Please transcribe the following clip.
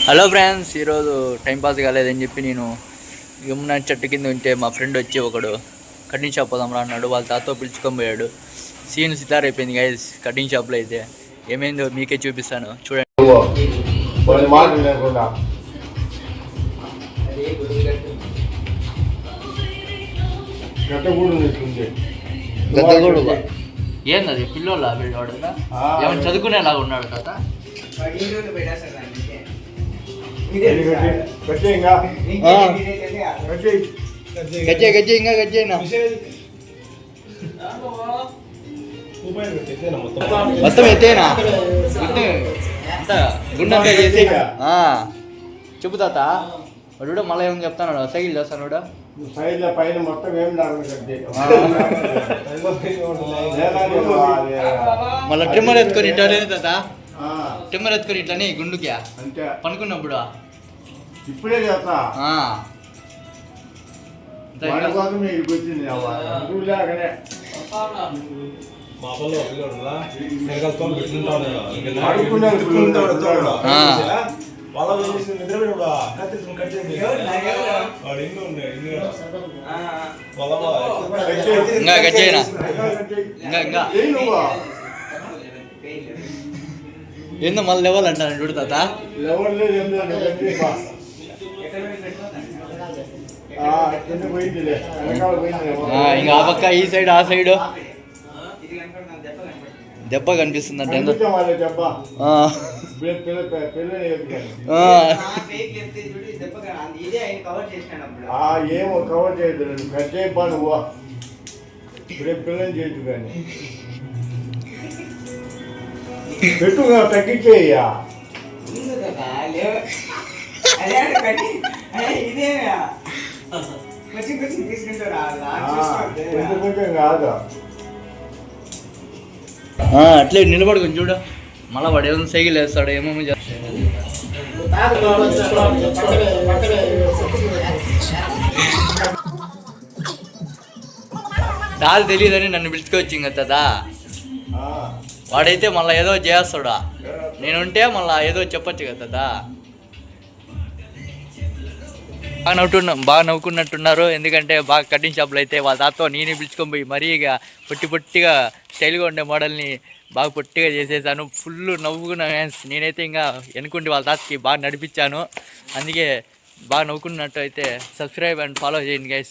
Hello friends, ఈరోజు timepass కాలేదని చెప్పి నేను యమునా చెట్టు కింద ఉంటే మా ఫ్రెండ్ వచ్చి ఒకడు కటింగ్ షాప్ పోదాం రా అన్నాడు. వాళ్ళ తాతో పిలుచుకొని పోయాడు. సీన్ సితార్ అయిపోయింది గైస్. కటింగ్ షాప్లో అయితే ఏమైందో మీకే చూపిస్తాను చూడండి. ఏంది పిల్లోళ్ళ వీడు ఏమైనా చదువుకునేలాగా ఉన్నాడు తాత. మొత్తం ఎత్తేనా గుండంతా చేసి చెప్పు తాత. వాడు మళ్ళీ ఏమని చెప్తాను, సైకిల్ చేస్తాను పైన మొత్తం ఏం మళ్ళీ ట్రిమ్మర్ ఎత్తుకొని ఇట్లా తాత. ట్రిమ్మర్ ఎత్తుకొని ఇట్లని గుండుకి పనుకున్నప్పుడు ఇప్పుడే చేస్తా ఏందో మళ్ళీ లెవెల్ అంటాను చూడు తాత. ఇంకా ఆ పక్క ఈ సైడ్ ఆ సైడ్ దెబ్బ కనిపిస్తుందంట. ఏమో కవర్ చేయదు కట్ చేయబ్బా నువ్వు ఇప్పుడే పిల్లలు చేయొచ్చు కానీ పెట్టుగా తగ్గించేయ్యా. కొంచెం కాదు అట్లే నిలబడుకుని చూడు. మళ్ళీ వాడు ఏమో సైకిల్ వేస్తాడు ఏమేమో దారి తెలియదని నన్ను పిలుచుకోవచ్చు కదా. వాడైతే మళ్ళీ ఏదో చేస్తాడా, నేనుంటే మళ్ళీ ఏదో చెప్పచ్చు కదా. బాగా నవ్వుకున్నట్టున్నారు. ఎందుకంటే బాగా కటింగ్ షాప్లో అయితే వాళ్ళ తాతో నేనే పిలుచుకొని పోయి మరీ ఇక పొట్టిగా స్టైల్గా ఉండే మోడల్ని బాగా పొట్టిగా చేసేసాను. ఫుల్ నవ్వుకున్నా. నేనైతే ఇంకా వెనుకుండి వాళ్ళ తాతకి బాగా నడిపించాను. అందుకే బాగా నవ్వుకున్నట్టు అయితే సబ్స్క్రైబ్ అండ్ ఫాలో చేయండి గైస్.